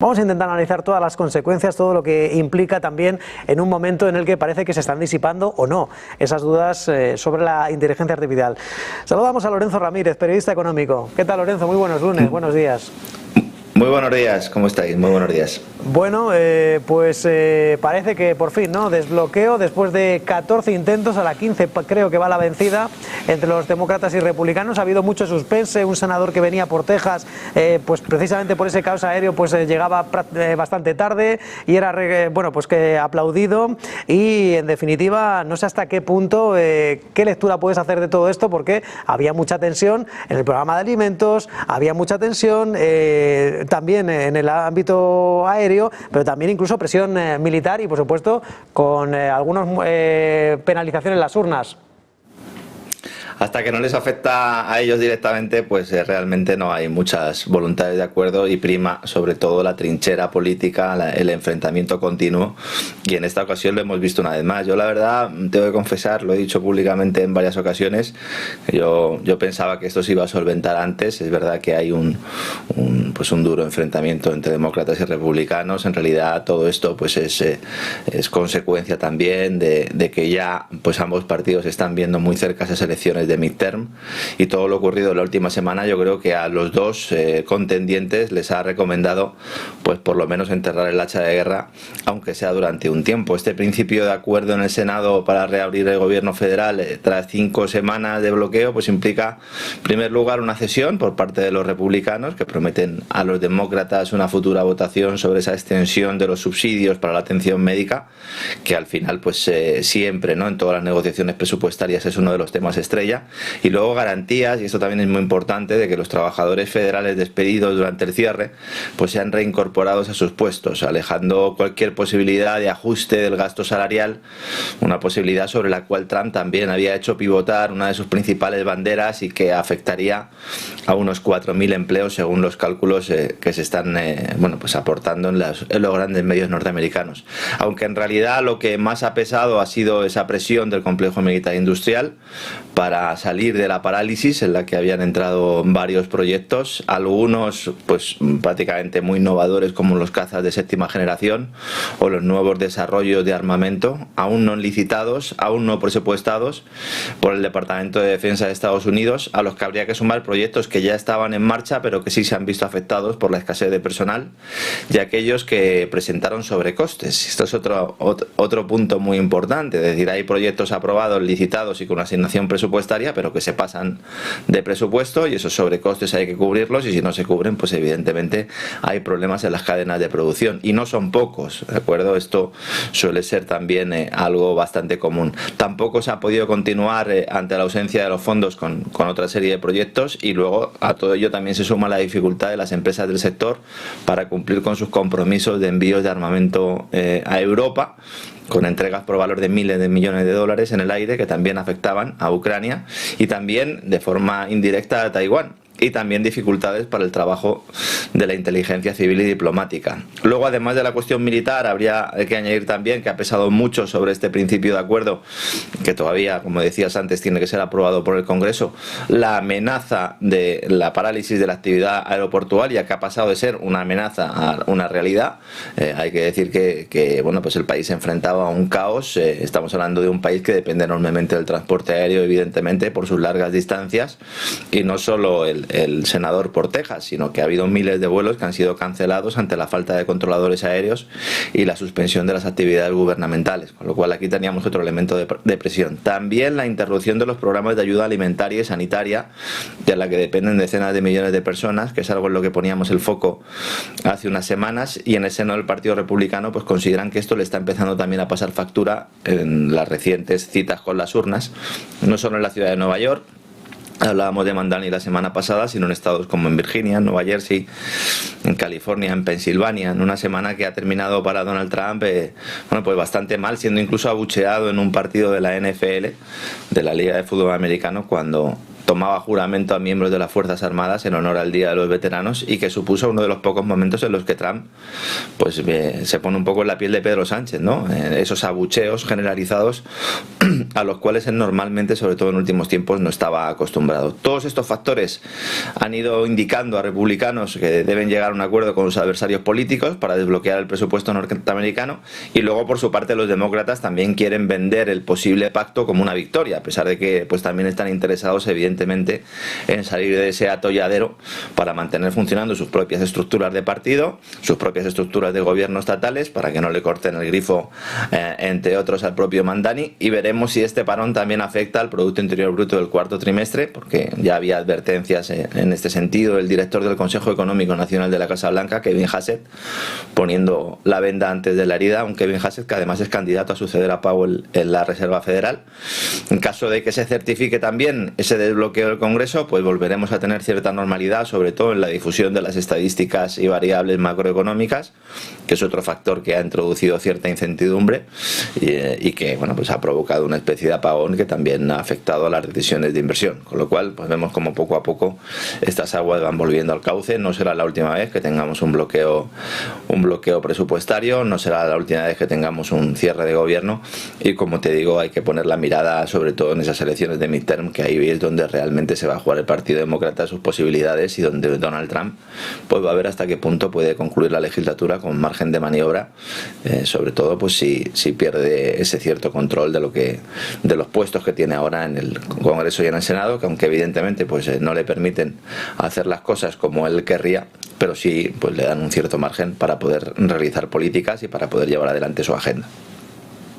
Vamos a intentar analizar todas las consecuencias, todo lo que implica también en un momento en el que parece que se están disipando o no esas dudas sobre la inteligencia artificial. Saludamos a Lorenzo Ramírez, periodista económico. ¿Qué tal, Lorenzo? Muy buenos lunes, buenos días. Muy buenos días, ¿cómo estáis? Muy buenos días. Bueno, parece que por fin, ¿no? Desbloqueo después de 14 intentos, a la 15 creo que va la vencida entre los demócratas y republicanos. Ha habido mucho suspense, un senador que venía por Texas, pues precisamente por ese caos aéreo, pues llegaba bastante tarde y era, bueno, pues que aplaudido. Y en definitiva, no sé hasta qué punto, qué lectura puedes hacer de todo esto, porque había mucha tensión en el programa de alimentos, había mucha tensión también en el ámbito aéreo, pero también incluso presión militar y, por supuesto, con algunas penalizaciones en las urnas. Hasta que no les afecta a ellos directamente, pues realmente no hay muchas voluntades de acuerdo y prima sobre todo la trinchera política, el enfrentamiento continuo, y en esta ocasión lo hemos visto una vez más. Yo la verdad tengo que confesar, lo he dicho públicamente en varias ocasiones, que yo pensaba que esto se iba a solventar antes. Es verdad que hay un duro enfrentamiento entre demócratas y republicanos. En realidad todo esto pues es consecuencia también de que ya pues ambos partidos están viendo muy cerca esas elecciones de midterm, y todo lo ocurrido en la última semana yo creo que a los dos contendientes les ha recomendado pues por lo menos enterrar el hacha de guerra, aunque sea durante un tiempo. Este principio de acuerdo en el Senado para reabrir el gobierno federal tras 5 semanas de bloqueo pues implica en primer lugar una cesión por parte de los republicanos, que prometen a los demócratas una futura votación sobre esa extensión de los subsidios para la atención médica, que al final pues siempre, ¿no?, en todas las negociaciones presupuestarias es uno de los temas estrella. Y luego garantías, y esto también es muy importante, de que los trabajadores federales despedidos durante el cierre pues sean reincorporados a sus puestos, alejando cualquier posibilidad de ajuste del gasto salarial, una posibilidad sobre la cual Trump también había hecho pivotar una de sus principales banderas y que afectaría a unos 4.000 empleos según los cálculos que se están pues aportando en los grandes medios norteamericanos. Aunque en realidad lo que más ha pesado ha sido esa presión del complejo militar industrial para salir de la parálisis en la que habían entrado varios proyectos, algunos pues prácticamente muy innovadores como los cazas de 7ª generación o los nuevos desarrollos de armamento, aún no licitados, aún no presupuestados por el Departamento de Defensa de Estados Unidos, a los que habría que sumar proyectos que ya estaban en marcha pero que sí se han visto afectados por la escasez de personal, y aquellos que presentaron sobrecostes. Esto es otro punto muy importante, es decir, hay proyectos aprobados, licitados y con asignación presupuestaria, pero que se pasan de presupuesto, y esos sobrecostes hay que cubrirlos, y si no se cubren pues evidentemente hay problemas en las cadenas de producción, y no son pocos, ¿de acuerdo? Esto suele ser también algo bastante común. Tampoco se ha podido continuar ante la ausencia de los fondos con otra serie de proyectos, y luego a todo ello también se suma la dificultad de las empresas del sector para cumplir con sus compromisos de envíos de armamento a Europa, con entregas por valor de miles de millones de dólares en el aire que también afectaban a Ucrania y también de forma indirecta a Taiwán, y también dificultades para el trabajo de la inteligencia civil y diplomática. Luego, además de la cuestión militar, habría que añadir también que ha pesado mucho sobre este principio de acuerdo, que todavía, como decías antes, tiene que ser aprobado por el Congreso, la amenaza de la parálisis de la actividad aeroportuaria, que ha pasado de ser una amenaza a una realidad. Hay que decir que bueno, pues el país se enfrentaba a un caos. Estamos hablando de un país que depende enormemente del transporte aéreo, evidentemente, por sus largas distancias, y no solo el senador por Texas, sino que ha habido miles de vuelos que han sido cancelados ante la falta de controladores aéreos y la suspensión de las actividades gubernamentales, con lo cual aquí teníamos otro elemento de presión. También la interrupción de los programas de ayuda alimentaria y sanitaria, de la que dependen decenas de millones de personas, que es algo en lo que poníamos el foco hace unas semanas, y en el seno del Partido Republicano pues consideran que esto le está empezando también a pasar factura en las recientes citas con las urnas, no solo en la ciudad de Nueva York. Hablábamos de Mandani la semana pasada, sino en estados como en Virginia, en Nueva Jersey, en California, en Pensilvania, en una semana que ha terminado para Donald Trump bueno, pues bastante mal, siendo incluso abucheado en un partido de la NFL, de la Liga de Fútbol Americano, cuando tomaba juramento a miembros de las Fuerzas Armadas en honor al Día de los Veteranos, y que supuso uno de los pocos momentos en los que Trump pues se pone un poco en la piel de Pedro Sánchez, ¿no? Esos abucheos generalizados a los cuales él normalmente, sobre todo en últimos tiempos, no estaba acostumbrado. Todos estos factores han ido indicando a republicanos que deben llegar a un acuerdo con sus adversarios políticos para desbloquear el presupuesto norteamericano, y luego por su parte los demócratas también quieren vender el posible pacto como una victoria, a pesar de que pues también están interesados evidentemente en salir de ese atolladero para mantener funcionando sus propias estructuras de partido, sus propias estructuras de gobierno estatales, para que no le corten el grifo, entre otros, al propio Mandani. Y veremos si este parón también afecta al Producto Interior Bruto del cuarto trimestre, porque ya había advertencias en este sentido. El director del Consejo Económico Nacional de la Casa Blanca, Kevin Hassett, poniendo la venda antes de la herida, un Kevin Hassett que además es candidato a suceder a Powell en la Reserva Federal. En caso de que se certifique también ese desbloqueo del Congreso, pues volveremos a tener cierta normalidad, sobre todo en la difusión de las estadísticas y variables macroeconómicas, que es otro factor que ha introducido cierta incertidumbre y que bueno, pues ha provocado una especie de apagón que también ha afectado a las decisiones de inversión, con lo cual pues vemos como poco a poco estas aguas van volviendo al cauce. No será la última vez que tengamos un bloqueo presupuestario, no será la última vez que tengamos un cierre de gobierno, y como te digo, hay que poner la mirada sobre todo en esas elecciones de midterm, que ahí es donde realmente se va a jugar el Partido Demócrata sus posibilidades, y donde Donald Trump pues va a ver hasta qué punto puede concluir la legislatura con margen de maniobra, sobre todo pues si pierde ese cierto control de los puestos que tiene ahora en el Congreso y en el Senado, que aunque evidentemente pues no le permiten hacer las cosas como él querría, pero sí pues le dan un cierto margen para poder realizar políticas y para poder llevar adelante su agenda.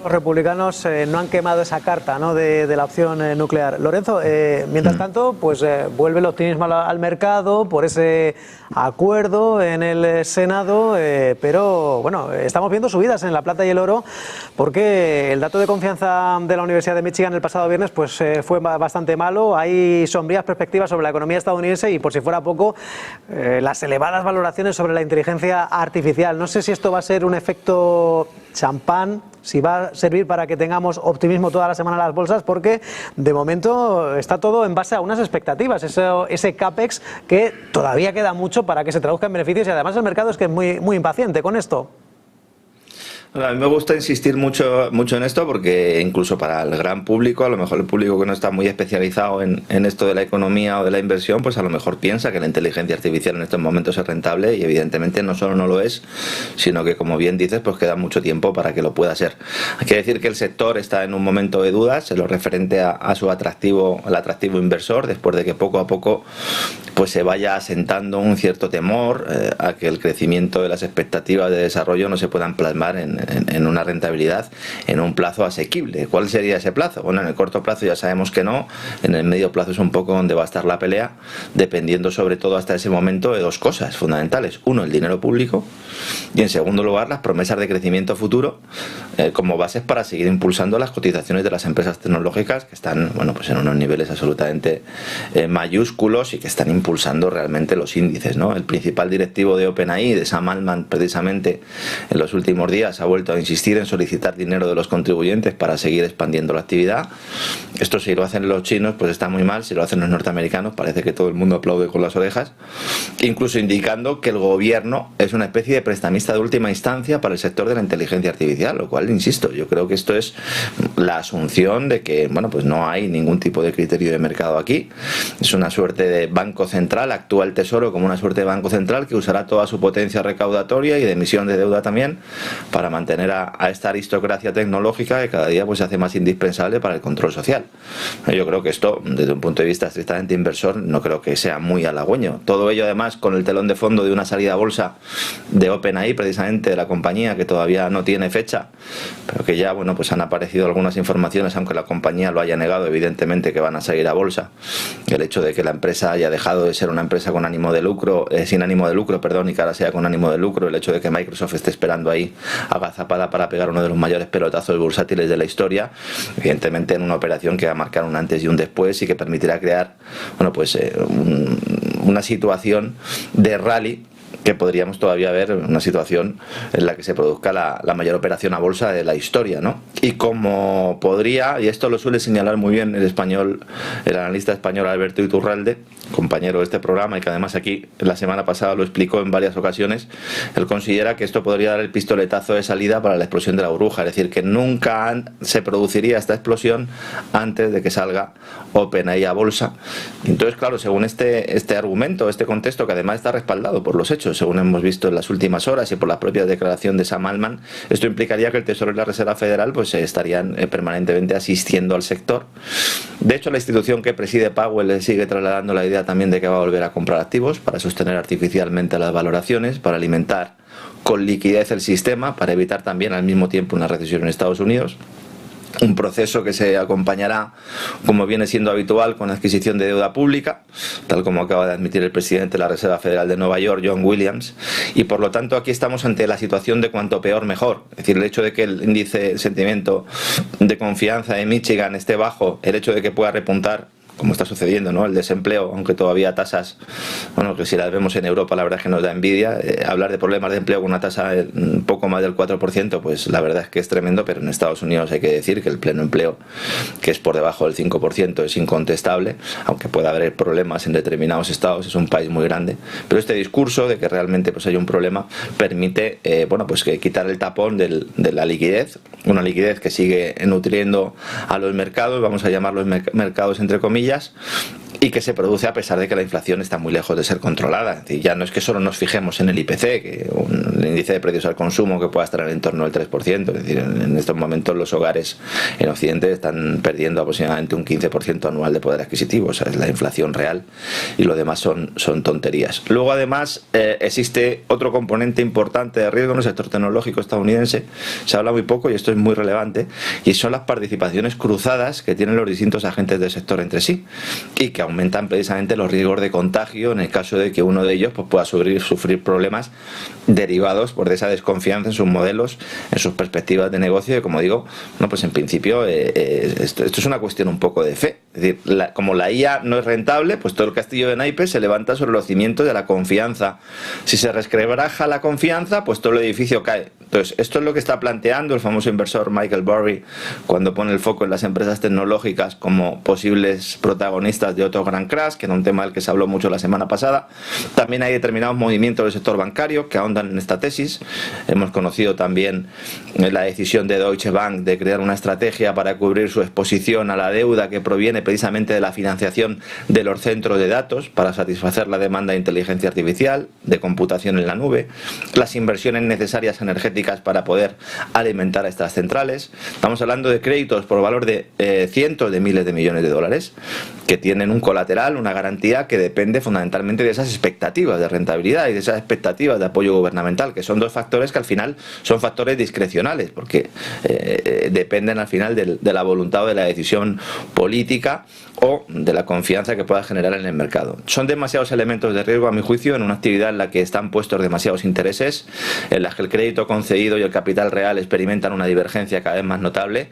Los republicanos no han quemado esa carta, ¿no?, de la opción nuclear. Lorenzo, mientras tanto, pues vuelve el optimismo al mercado por ese acuerdo en el Senado, pero bueno, estamos viendo subidas en la plata y el oro, porque el dato de confianza de la Universidad de Michigan el pasado viernes pues fue bastante malo. Hay sombrías perspectivas sobre la economía estadounidense y, por si fuera poco, las elevadas valoraciones sobre la inteligencia artificial. No sé si esto va a ser un efecto champán, si va a servir para que tengamos optimismo toda la semana en las bolsas, porque de momento está todo en base a unas expectativas, ese CAPEX que todavía queda mucho para que se traduzca en beneficios, y además el mercado es que es muy impaciente con esto. A mí me gusta insistir mucho en esto, porque incluso para el gran público, a lo mejor el público que no está muy especializado en esto de la economía o de la inversión, pues a lo mejor piensa que la inteligencia artificial en estos momentos es rentable, y evidentemente no solo no lo es, sino que, como bien dices, pues queda mucho tiempo para que lo pueda ser. Hay que decir que el sector está en un momento de dudas en lo referente a su atractivo, al atractivo inversor, después de que poco a poco pues se vaya asentando un cierto temor a que el crecimiento de las expectativas de desarrollo no se puedan plasmar en una rentabilidad en un plazo asequible. ¿Cuál sería ese plazo? Bueno, en el corto plazo ya sabemos que no, en el medio plazo es un poco donde va a estar la pelea, dependiendo sobre todo hasta ese momento de dos cosas fundamentales. Uno, el dinero público, y en segundo lugar las promesas de crecimiento futuro como bases para seguir impulsando las cotizaciones de las empresas tecnológicas, que están, bueno, pues en unos niveles absolutamente mayúsculos, y que están impulsando realmente los índices, ¿no? El principal directivo de OpenAI, de Sam Altman, precisamente en los últimos días ha vuelto a insistir en solicitar dinero de los contribuyentes para seguir expandiendo la actividad. Esto, si lo hacen los chinos, pues está muy mal. Si lo hacen los norteamericanos, parece que todo el mundo aplaude con las orejas, incluso indicando que el gobierno es una especie de prestamista de última instancia para el sector de la inteligencia artificial, lo cual, insisto, yo creo que esto es la asunción de que, bueno, pues no hay ningún tipo de criterio de mercado aquí. Es una suerte de banco central, actúa el Tesoro como una suerte de banco central que usará toda su potencia recaudatoria y de emisión de deuda también para mantener a esta aristocracia tecnológica que cada día pues se hace más indispensable para el control social. Yo creo que esto, desde un punto de vista estrictamente inversor, no creo que sea muy halagüeño. Todo ello, además, con el telón de fondo de una salida a bolsa de OpenAI, precisamente de la compañía, que todavía no tiene fecha, pero que ya, bueno, pues han aparecido algunas informaciones, aunque la compañía lo haya negado, evidentemente, que van a salir a bolsa. El hecho de que la empresa haya dejado de ser una empresa con ánimo de lucro, sin ánimo de lucro, perdón, y que ahora sea con ánimo de lucro, el hecho de que Microsoft esté esperando ahí agazapada para pegar uno de los mayores pelotazos bursátiles de la historia, evidentemente en una operación que va a marcar un antes y un después, y que permitirá crear, bueno, pues una situación de rally que podríamos todavía ver una situación en la que se produzca la mayor operación a bolsa de la historia, ¿no? Y como podría, y esto lo suele señalar muy bien el analista español Alberto Iturralde, compañero de este programa, y que además aquí la semana pasada lo explicó en varias ocasiones, él considera que esto podría dar el pistoletazo de salida para la explosión de la burbuja, es decir, que nunca se produciría esta explosión antes de que salga OpenAI a bolsa. Entonces, claro, según este argumento, este contexto, que además está respaldado por los hechos, según hemos visto en las últimas horas y por la propia declaración de Sam Altman, esto implicaría que el Tesoro y la Reserva Federal pues estarían permanentemente asistiendo al sector. De hecho, la institución que preside Powell le sigue trasladando la idea también de que va a volver a comprar activos para sostener artificialmente las valoraciones, para alimentar con liquidez el sistema, para evitar también al mismo tiempo una recesión en Estados Unidos. Un proceso que se acompañará, como viene siendo habitual, con la adquisición de deuda pública, tal como acaba de admitir el presidente de la Reserva Federal de Nueva York, John Williams, y por lo tanto aquí estamos ante la situación de cuanto peor mejor. Es decir, el hecho de que el índice, el sentimiento de confianza de Michigan esté bajo, el hecho de que pueda repuntar, como está sucediendo, ¿no? El desempleo, aunque todavía tasas, bueno, que si las vemos en Europa la verdad es que nos da envidia, hablar de problemas de empleo con una tasa un poco más del 4%, pues la verdad es que es tremendo, pero en Estados Unidos hay que decir que el pleno empleo, que es por debajo del 5%, es incontestable, aunque pueda haber problemas en determinados estados, es un país muy grande, pero este discurso de que realmente pues hay un problema permite, bueno, pues que quitar el tapón de la liquidez, una liquidez que sigue nutriendo a los mercados, vamos a llamarlos mercados entre comillas, y que se produce a pesar de que la inflación está muy lejos de ser controlada. Es decir, ya no es que solo nos fijemos en el IPC, que el índice de precios al consumo que pueda estar en el entorno del 3%, es decir, en estos momentos los hogares en Occidente están perdiendo aproximadamente un 15% anual de poder adquisitivo, o sea, es la inflación real, y lo demás son tonterías. Luego además existe otro componente importante de riesgo en el sector tecnológico estadounidense, se habla muy poco y esto es muy relevante, y son las participaciones cruzadas que tienen los distintos agentes del sector entre sí, y que aumentan precisamente los riesgos de contagio en el caso de que uno de ellos pues, pueda sufrir problemas derivados por esa desconfianza en sus modelos, en sus perspectivas de negocio, y como digo, no, pues en principio esto es una cuestión un poco de fe. Es decir, como la IA no es rentable, pues todo el castillo de naipes se levanta sobre los cimientos de la confianza. Si se resquebraja la confianza, pues todo el edificio cae. Entonces, esto es lo que está planteando el famoso inversor Michael Burry cuando pone el foco en las empresas tecnológicas como posibles protagonistas de otro gran crash, que era un tema del que se habló mucho la semana pasada. También hay determinados movimientos del sector bancario que ahondan en esta tesis. Hemos conocido también la decisión de Deutsche Bank de crear una estrategia para cubrir su exposición a la deuda que proviene precisamente de la financiación de los centros de datos para satisfacer la demanda de inteligencia artificial, de computación en la nube, las inversiones necesarias energéticas para poder alimentar a estas centrales. Estamos hablando de créditos por valor de cientos de miles de millones de dólares que tienen un colateral, una garantía que depende fundamentalmente de esas expectativas de rentabilidad y de esas expectativas de apoyo gubernamental, que son dos factores que al final son factores discrecionales, porque dependen al final de la voluntad o de la decisión política o de la confianza que pueda generar en el mercado. Son demasiados elementos de riesgo, a mi juicio, en una actividad en la que están puestos demasiados intereses, en la que el crédito concedido y el capital real experimentan una divergencia cada vez más notable.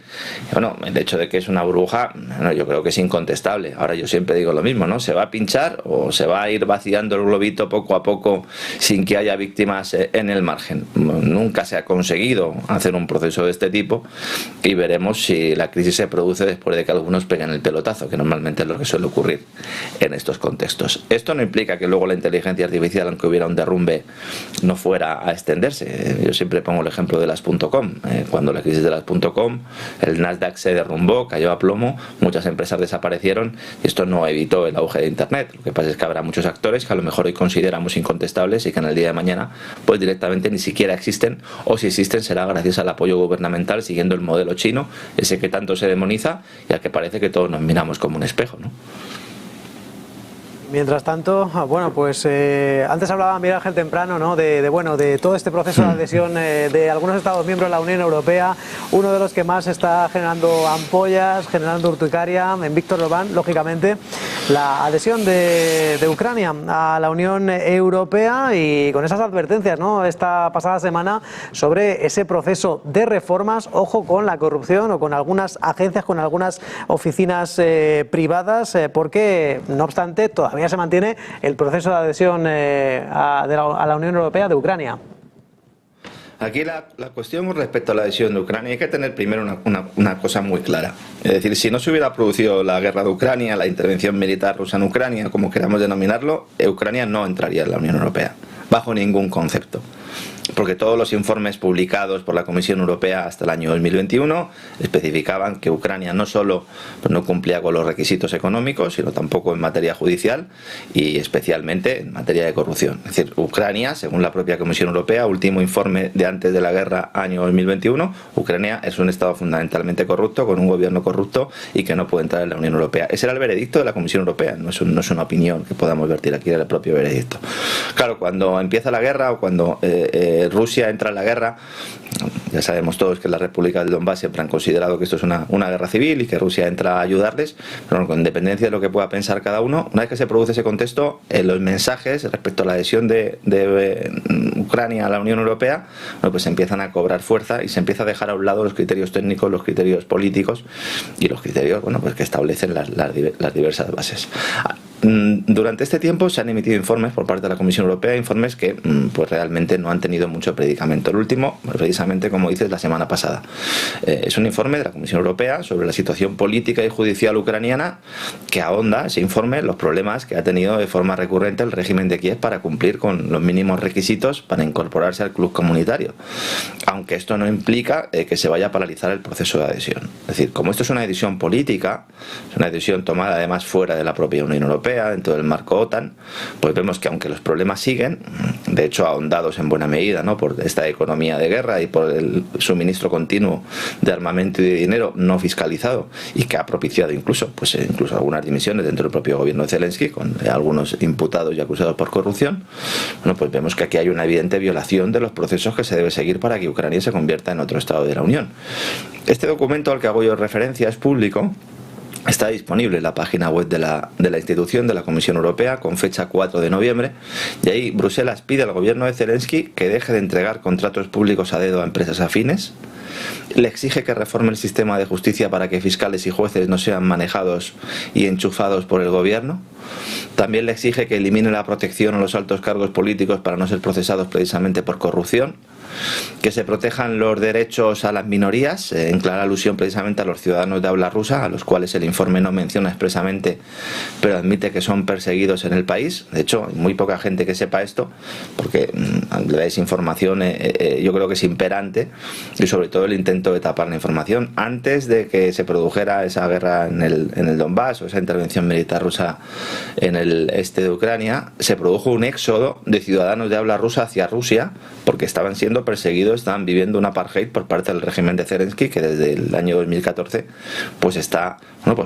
Bueno, el hecho de que es una burbuja, bueno, yo creo que es incontestable. Ahora yo siempre digo lo mismo, ¿no? ¿Se va a pinchar o se va a ir vaciando el globito poco a poco sin que haya víctimas en el margen? Nunca se ha conseguido hacer un proceso de este tipo y veremos si la crisis se produce después de que algunos peguen el pelotazo, que normalmente es lo que suele ocurrir en estos contextos. Esto no implica que luego la inteligencia artificial, aunque hubiera un derrumbe, no fuera a extenderse. Yo siempre pongo el ejemplo de las .com. Cuando la crisis de las .com, el Nasdaq se derrumbó, cayó a plomo, muchas empresas desaparecieron y esto no evitó el auge de Internet. Lo que pasa es que habrá muchos actores que a lo mejor hoy consideramos incontestables y que en el día de mañana pues directamente ni siquiera existen, o si existen será gracias al apoyo gubernamental siguiendo el modelo chino, ese que tanto se demoniza y al que parece que todos nos miramos como un espejo, ¿no? Mientras tanto, bueno, pues antes hablaba Miguel Ángel temprano, ¿no? de todo este proceso de adhesión de algunos Estados miembros de la Unión Europea. Uno de los que más está generando ampollas, generando urticaria en Víctor Orbán, lógicamente, la adhesión de Ucrania a la Unión Europea, y con esas advertencias, ¿no? Esta pasada semana sobre ese proceso de reformas, ojo con la corrupción o con algunas agencias, con algunas oficinas privadas, porque no obstante todavía Todavía se mantiene el proceso de adhesión a la Unión Europea de Ucrania. Aquí la cuestión con respecto a la adhesión de Ucrania, hay que tener primero una cosa muy clara. Es decir, si no se hubiera producido la guerra de Ucrania, la intervención militar rusa en Ucrania, como queramos denominarlo, Ucrania no entraría en la Unión Europea, bajo ningún concepto. Porque todos los informes publicados por la Comisión Europea hasta el año 2021 especificaban que Ucrania no solo no cumplía con los requisitos económicos, sino tampoco en materia judicial y especialmente en materia de corrupción. Es decir, Ucrania, según la propia Comisión Europea, último informe de antes de la guerra, año 2021, Ucrania es un Estado fundamentalmente corrupto, con un gobierno corrupto y que no puede entrar en la Unión Europea. Ese era el veredicto de la Comisión Europea, no es una opinión que podamos vertir aquí, era el propio veredicto. Claro, cuando empieza la guerra o cuando Rusia entra en la guerra, ya sabemos todos que las repúblicas del Donbass siempre han considerado que esto es una guerra civil y que Rusia entra a ayudarles, pero con independencia de lo que pueda pensar cada uno, una vez que se produce ese contexto, los mensajes respecto a la adhesión de Ucrania a la Unión Europea, bueno, pues empiezan a cobrar fuerza y se empieza a dejar a un lado los criterios técnicos, los criterios políticos y los criterios, bueno, pues que establecen las diversas bases. Durante este tiempo se han emitido informes por parte de la Comisión Europea, informes que pues realmente no han tenido mucho predicamento. El último, precisamente como dices, la semana pasada. Es un informe de la Comisión Europea sobre la situación política y judicial ucraniana que ahonda ese informe los problemas que ha tenido de forma recurrente el régimen de Kiev para cumplir con los mínimos requisitos para incorporarse al club comunitario. Aunque esto no implica que se vaya a paralizar el proceso de adhesión. Es decir, como esto es una decisión política, es una decisión tomada además fuera de la propia Unión Europea, dentro del marco OTAN, pues vemos que aunque los problemas siguen, de hecho ahondados en buena medida, ¿no?, por esta economía de guerra y por el suministro continuo de armamento y de dinero no fiscalizado y que ha propiciado incluso algunas dimisiones dentro del propio gobierno de Zelensky, con algunos imputados y acusados por corrupción, bueno, pues vemos que aquí hay una evidente violación de los procesos que se debe seguir para que Ucrania se convierta en otro Estado de la Unión. Este documento al que hago yo referencia es público. Está disponible en la página web de la institución, de la Comisión Europea, con fecha 4 de noviembre, y ahí Bruselas pide al gobierno de Zelensky que deje de entregar contratos públicos a dedo a empresas afines, le exige que reforme el sistema de justicia para que fiscales y jueces no sean manejados y enchufados por el gobierno, también le exige que elimine la protección a los altos cargos políticos para no ser procesados precisamente por corrupción, que se protejan los derechos a las minorías, en clara alusión precisamente a los ciudadanos de habla rusa, a los cuales el informe no menciona expresamente, pero admite que son perseguidos en el país. De hecho, hay muy poca gente que sepa esto, porque la desinformación yo creo que es imperante, y sobre todo el intento de tapar la información. Antes de que se produjera esa guerra en el Donbass o esa intervención militar rusa en el este de Ucrania, se produjo un éxodo de ciudadanos de habla rusa hacia Rusia, porque estaban siendo perseguidos, estaban viviendo un apartheid por parte del régimen de Zelensky, que desde el año 2014 pues está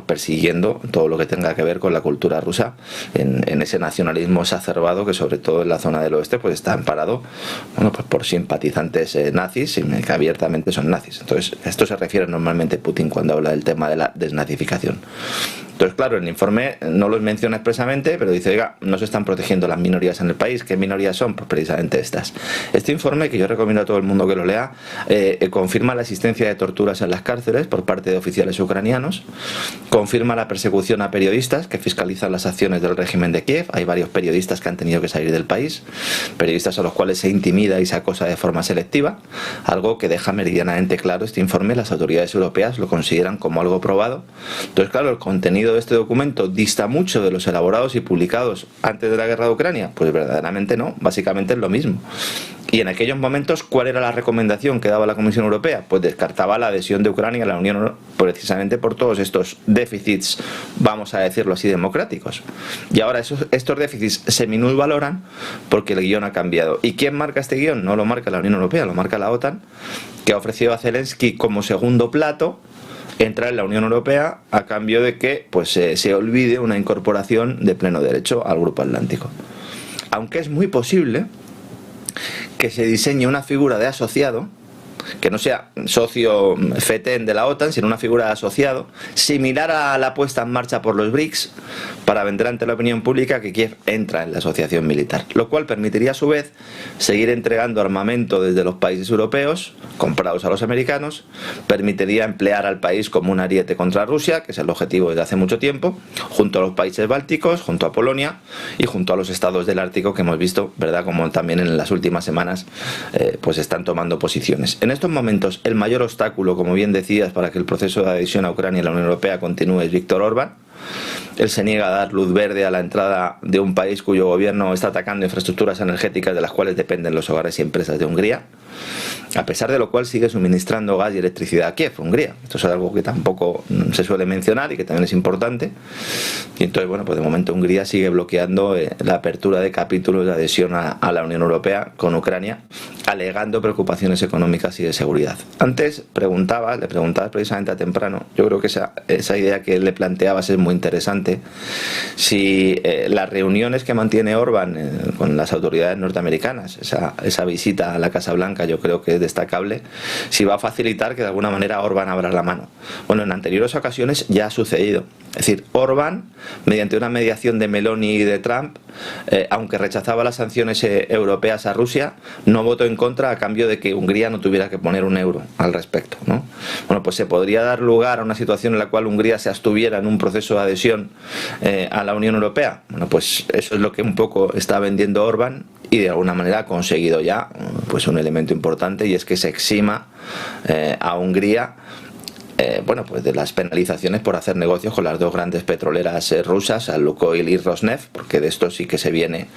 persiguiendo todo lo que tenga que ver con la cultura rusa en ese nacionalismo exacerbado que sobre todo en la zona del oeste pues está amparado por simpatizantes nazis, que abiertamente son nazis. Entonces esto se refiere normalmente Putin cuando habla del tema de la desnazificación. Entonces, claro, el informe no los menciona expresamente, pero dice, oiga, no se están protegiendo las minorías en el país. ¿Qué minorías son? Pues precisamente estas. Este informe, que yo recomiendo a todo el mundo que lo lea, confirma la existencia de torturas en las cárceles por parte de oficiales ucranianos, confirma la persecución a periodistas que fiscalizan las acciones del régimen de Kiev. Hay varios periodistas que han tenido que salir del país, periodistas a los cuales se intimida y se acosa de forma selectiva, algo que deja meridianamente claro este informe. Las autoridades europeas lo consideran como algo probado. Entonces, claro, el contenido de este documento dista mucho de los elaborados y publicados antes de la guerra de Ucrania. Pues verdaderamente no, básicamente es lo mismo. Y en aquellos momentos, ¿cuál era la recomendación que daba la Comisión Europea? Pues descartaba la adhesión de Ucrania a la Unión Europea precisamente por todos estos déficits, vamos a decirlo así, democráticos. Y ahora estos déficits se minusvaloran porque el guión ha cambiado. ¿Y quién marca este guión? No lo marca la Unión Europea, lo marca la OTAN, que ha ofrecido a Zelensky como segundo plato entrar en la Unión Europea a cambio de que se olvide una incorporación de pleno derecho al Grupo Atlántico. Aunque es muy posible que se diseñe una figura de asociado que no sea socio FETEN de la OTAN, sino una figura de asociado, similar a la puesta en marcha por los BRICS, para vender ante la opinión pública que Kiev entra en la asociación militar, lo cual permitiría a su vez seguir entregando armamento desde los países europeos, comprados a los americanos, permitiría emplear al país como un ariete contra Rusia, que es el objetivo desde hace mucho tiempo, junto a los países bálticos, junto a Polonia y junto a los estados del Ártico, que hemos visto, ¿verdad?, como también en las últimas semanas pues están tomando posiciones. En estos momentos el mayor obstáculo, como bien decías, para que el proceso de adhesión a Ucrania y la Unión Europea continúe es Víktor Orbán. Él se niega a dar luz verde a la entrada de un país cuyo gobierno está atacando infraestructuras energéticas de las cuales dependen los hogares y empresas de Hungría, a pesar de lo cual sigue suministrando gas y electricidad a Kiev, Hungría. Esto es algo que tampoco se suele mencionar y que también es importante. Y entonces, bueno, pues de momento Hungría sigue bloqueando la apertura de capítulos de adhesión a la Unión Europea con Ucrania, alegando preocupaciones económicas y de seguridad. Antes le preguntabas precisamente a Temprano, yo creo que esa idea que le planteabas es muy interesante, si las reuniones que mantiene Orbán con las autoridades norteamericanas, esa visita a la Casa Blanca, yo creo que es destacable, si va a facilitar que de alguna manera Orbán abra la mano. Bueno, en anteriores ocasiones ya ha sucedido. Es decir, Orbán, mediante una mediación de Meloni y de Trump, aunque rechazaba las sanciones europeas a Rusia, no votó en contra a cambio de que Hungría no tuviera que poner un euro al respecto, ¿no? Bueno, pues se podría dar lugar a una situación en la cual Hungría se abstuviera en un proceso de adhesión a la Unión Europea. Bueno, pues eso es lo que un poco está vendiendo Orbán, y de alguna manera ha conseguido ya pues un elemento importante, y es que se exima a Hungría bueno, pues de las penalizaciones por hacer negocios con las dos grandes petroleras rusas, al Lukoil y Rosneft, porque de esto sí que se viene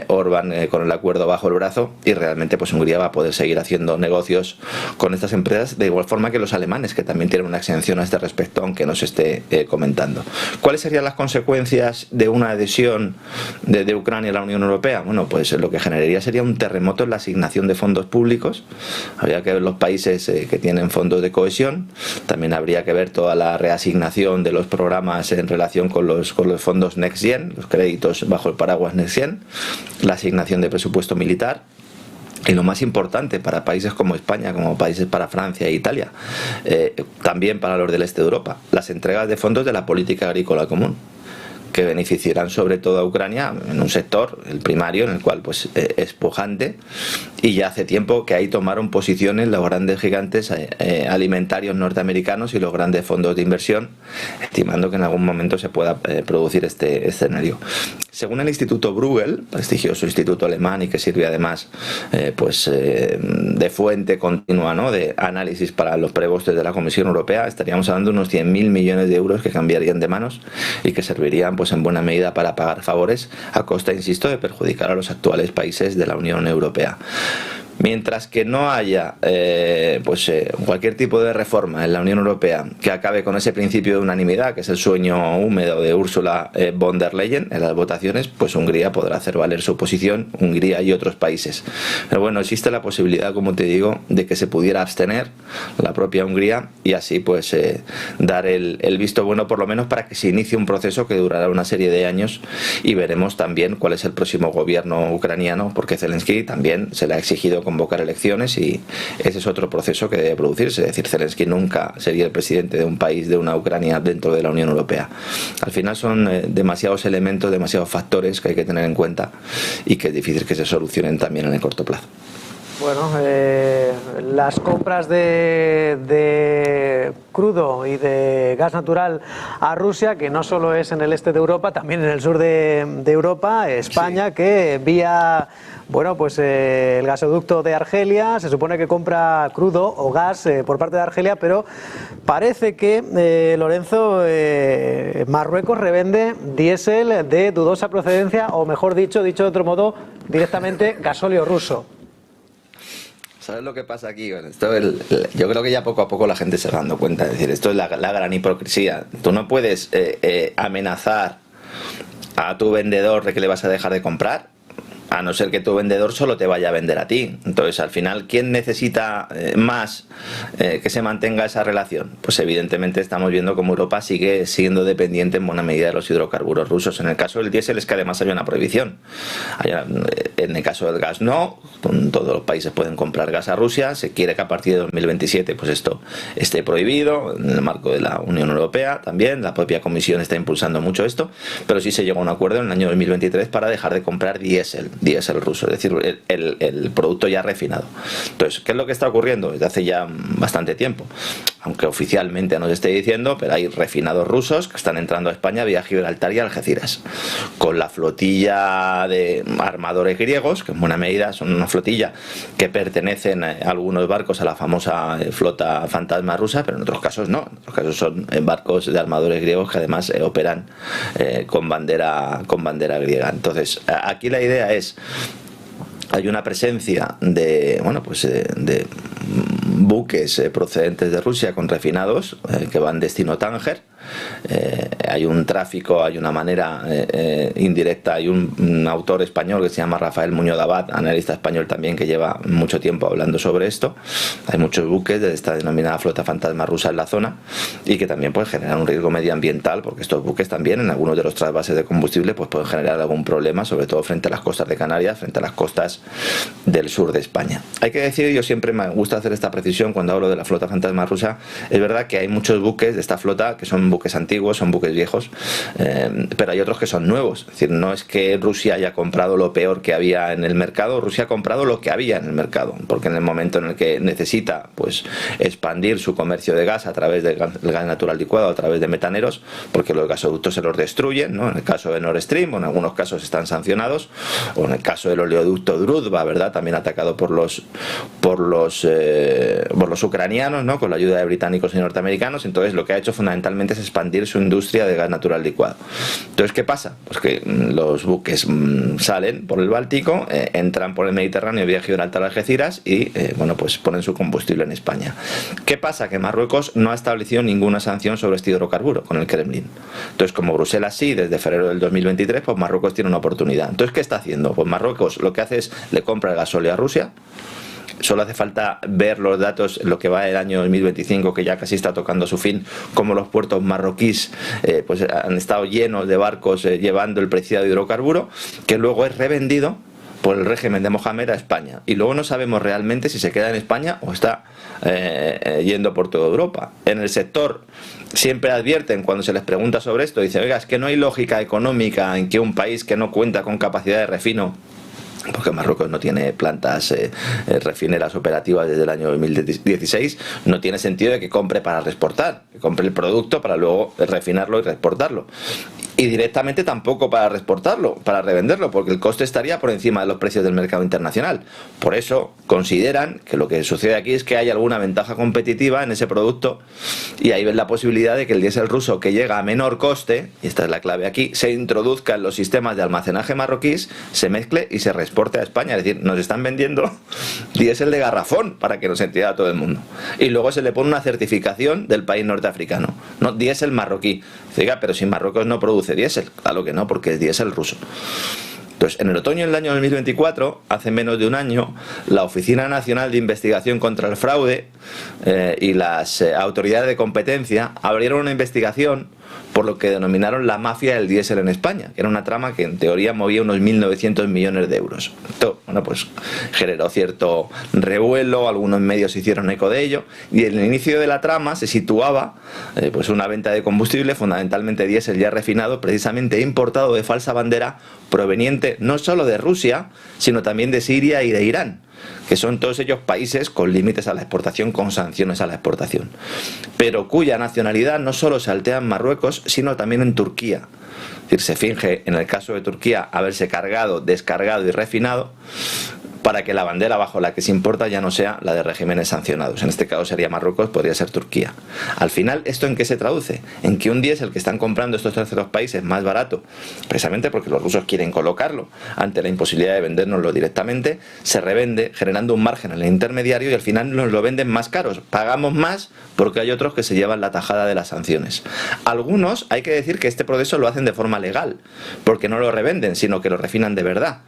Orbán con el acuerdo bajo el brazo, y realmente pues Hungría va a poder seguir haciendo negocios con estas empresas, de igual forma que los alemanes, que también tienen una exención a este respecto, aunque no se esté comentando. ¿Cuáles serían las consecuencias de una adhesión de Ucrania a la Unión Europea? Bueno, pues lo que generaría sería un terremoto en la asignación de fondos públicos. Habría que ver los países que tienen fondos de cohesión. También habría que ver toda la reasignación de los programas en relación con los fondos Next Gen, los créditos bajo el paraguas Next Gen, la asignación de presupuesto militar. Y lo más importante para países como España, como países para Francia e Italia, también para los del este de Europa, las entregas de fondos de la política agrícola común, que beneficiarán sobre todo a Ucrania en un sector, el primario, en el cual pues es pujante, y ya hace tiempo que ahí tomaron posiciones los grandes gigantes alimentarios norteamericanos y los grandes fondos de inversión, estimando que en algún momento se pueda producir este escenario. Según el Instituto Bruegel, prestigioso instituto alemán y que sirve además de fuente continua, ¿no?, de análisis para los prebostes de la Comisión Europea, estaríamos hablando de unos 100.000 millones de euros que cambiarían de manos y que servirían pues en buena medida para pagar favores a costa, insisto, de perjudicar a los actuales países de la Unión Europea. Mientras que no haya cualquier tipo de reforma en la Unión Europea que acabe con ese principio de unanimidad, que es el sueño húmedo de Ursula von der Leyen en las votaciones, pues Hungría podrá hacer valer su posición, Hungría y otros países. Pero bueno, existe la posibilidad, como te digo, de que se pudiera abstener la propia Hungría y así pues dar el visto bueno, por lo menos para que se inicie un proceso que durará una serie de años, y veremos también cuál es el próximo gobierno ucraniano, porque Zelensky también se le ha exigido convocar elecciones y ese es otro proceso que debe producirse. Es decir, Zelensky nunca sería el presidente de un país, de una Ucrania dentro de la Unión Europea. Al final son demasiados elementos, demasiados factores que hay que tener en cuenta y que es difícil que se solucionen también en el corto plazo. Bueno, las compras de crudo y de gas natural a Rusia, que no solo es en el este de Europa, también en el sur de Europa, España, sí, que vía el gasoducto de Argelia se supone que compra crudo o gas por parte de Argelia, pero parece que Lorenzo, Marruecos revende diésel de dudosa procedencia, o mejor dicho de otro modo, directamente gasóleo ruso. ¿Sabes lo que pasa aquí? Bueno, yo creo que ya poco a poco la gente se va dando cuenta. Es decir, esto es la gran hipocresía. Tú no puedes amenazar a tu vendedor de que le vas a dejar de comprar a no ser que tu vendedor solo te vaya a vender a ti. Entonces, al final, ¿quién necesita más que se mantenga esa relación? Pues evidentemente estamos viendo cómo Europa sigue siendo dependiente en buena medida de los hidrocarburos rusos. En el caso del diésel es que además hay una prohibición. En el caso del gas no, todos los países pueden comprar gas a Rusia. Se quiere que a partir de 2027 pues esto esté prohibido en el marco de la Unión Europea también. La propia Comisión está impulsando mucho esto, pero sí se llegó a un acuerdo en el año 2023 para dejar de comprar diésel ruso, es decir, el producto ya refinado. Entonces, ¿qué es lo que está ocurriendo? Desde hace ya bastante tiempo, aunque oficialmente no se esté diciendo, pero hay refinados rusos que están entrando a España vía Gibraltar y Algeciras, con la flotilla de armadores griegos, que en buena medida son una flotilla que pertenecen a algunos barcos a la famosa flota fantasma rusa, pero en otros casos no, en otros casos son barcos de armadores griegos que además operan con bandera griega. Entonces, aquí la idea es, hay una presencia de buques procedentes de Rusia con refinados que van destino Tánger. Hay un tráfico, hay una manera indirecta. Hay un autor español que se llama Rafael Muñoz Abad, analista español también, que lleva mucho tiempo hablando sobre esto. Hay muchos buques de esta denominada flota fantasma rusa en la zona y que también pueden generar un riesgo medioambiental, porque estos buques también en algunos de los trasvases de combustible pues pueden generar algún problema, sobre todo frente a las costas de Canarias, frente a las costas del sur de España. Hay que decir, yo siempre me gusta hacer esta precisión cuando hablo de la flota fantasma rusa, es verdad que hay muchos buques de esta flota que son buques antiguos, son buques viejos, pero hay otros que son nuevos. Es decir, no es que Rusia haya comprado lo peor que había en el mercado, Rusia ha comprado lo que había en el mercado, porque en el momento en el que necesita pues expandir su comercio de gas a través del gas natural licuado, a través de metaneros, porque los gasoductos se los destruyen, ¿no? En el caso de Nord Stream, o en algunos casos están sancionados, o en el caso del oleoducto Druzhba, ¿verdad?, también atacado por los ucranianos, ¿no?, con la ayuda de británicos y norteamericanos. Entonces lo que ha hecho fundamentalmente es expandir su industria de gas natural licuado. Entonces, ¿qué pasa? Pues que los buques salen por el Báltico, entran por el Mediterráneo vía Gibraltar, Algeciras y pues ponen su combustible en España. ¿Qué pasa? Que Marruecos no ha establecido ninguna sanción sobre este hidrocarburo con el Kremlin. Entonces, como Bruselas sí, desde febrero del 2023, pues Marruecos tiene una oportunidad. Entonces, ¿qué está haciendo? Pues Marruecos lo que hace es le compra el gasóleo a Rusia. Solo hace falta ver los datos, lo que va del año 2025, que ya casi está tocando su fin, como los puertos marroquíes pues han estado llenos de barcos llevando el preciado hidrocarburo, que luego es revendido por el régimen de Mohamed a España. Y luego no sabemos realmente si se queda en España o está yendo por toda Europa. En el sector siempre advierten, cuando se les pregunta sobre esto, dicen, oiga, es que no hay lógica económica en que un país que no cuenta con capacidad de refino, porque Marruecos no tiene plantas refineras operativas desde el año 2016, no tiene sentido de que compre para reexportar, que compre el producto para luego refinarlo y reexportarlo. Y directamente tampoco para reexportarlo, para revenderlo, porque el coste estaría por encima de los precios del mercado internacional. Por eso consideran que lo que sucede aquí es que hay alguna ventaja competitiva en ese producto, y ahí ven la posibilidad de que el diésel ruso, que llega a menor coste, y esta es la clave aquí, se introduzca en los sistemas de almacenaje marroquíes, se mezcle y se reexporte a España. Es decir, nos están vendiendo diésel de garrafón para que nos entienda a todo el mundo. Y luego se le pone una certificación del país norteafricano, no diésel marroquí. Diga, pero si Marruecos no produce diésel, claro que no, porque es diésel ruso. Entonces, en el otoño del año 2024, hace menos de un año, la Oficina Nacional de Investigación contra el Fraude y las autoridades de competencia abrieron una investigación por lo que denominaron la mafia del diésel en España, que era una trama que en teoría movía unos 1.900 millones de euros. Esto, pues generó cierto revuelo, algunos medios se hicieron eco de ello, y en el inicio de la trama se situaba pues una venta de combustible, fundamentalmente diésel ya refinado, precisamente importado de falsa bandera, proveniente no solo de Rusia, sino también de Siria y de Irán, que son todos ellos países con límites a la exportación, con sanciones a la exportación, pero cuya nacionalidad no solo se altea en Marruecos, sino también en Turquía. Es decir, se finge, en el caso de Turquía, haberse cargado, descargado y refinado, para que la bandera bajo la que se importa ya no sea la de regímenes sancionados. En este caso sería Marruecos, podría ser Turquía. Al final, ¿esto en qué se traduce? En que un diésel que están comprando estos terceros países más barato, precisamente porque los rusos quieren colocarlo ante la imposibilidad de vendérnoslo directamente, se revende generando un margen en el intermediario y al final nos lo venden más caros. Pagamos más porque hay otros que se llevan la tajada de las sanciones. Algunos, hay que decir que este proceso lo hacen de forma legal, porque no lo revenden, sino que lo refinan de verdad.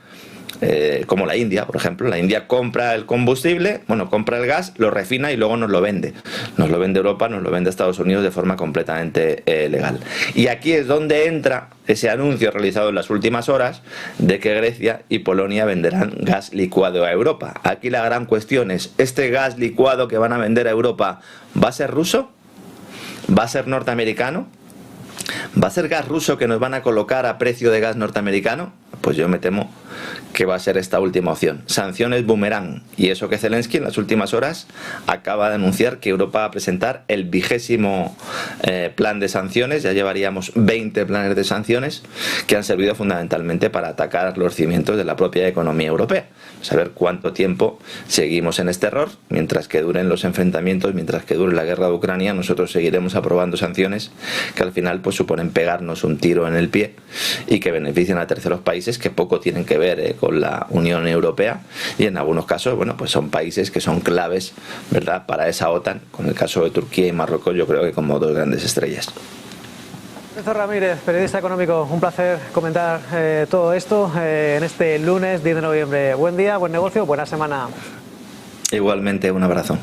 como la India, por ejemplo. La India compra el combustible, bueno, compra el gas, lo refina y luego nos lo vende. Nos lo vende Europa, nos lo vende Estados Unidos de forma completamente legal. Y aquí es donde entra ese anuncio realizado en las últimas horas de que Grecia y Polonia venderán gas licuado a Europa. Aquí la gran cuestión es, ¿este gas licuado que van a vender a Europa va a ser ruso? ¿Va a ser norteamericano? ¿Va a ser gas ruso que nos van a colocar a precio de gas norteamericano? Pues yo me temo que va a ser esta última opción. Sanciones boomerang. Y eso que Zelensky en las últimas horas acaba de anunciar que Europa va a presentar el 20º plan de sanciones. Ya llevaríamos 20 planes de sanciones que han servido fundamentalmente para atacar los cimientos de la propia economía europea. Saber cuánto tiempo seguimos en este error. Mientras que duren los enfrentamientos, mientras que dure la guerra de Ucrania, nosotros seguiremos aprobando sanciones que al final pues suponen pegarnos un tiro en el pie y que benefician a terceros países que poco tienen que ver con la Unión Europea, y en algunos casos, bueno, pues son países que son claves, ¿verdad?, para esa OTAN. Con el caso de Turquía y Marruecos, yo creo que como dos grandes estrellas. Lorenzo Ramírez, periodista económico, un placer comentar todo esto en este lunes 10 de noviembre. Buen día, buen negocio, buena semana. Igualmente, un abrazo.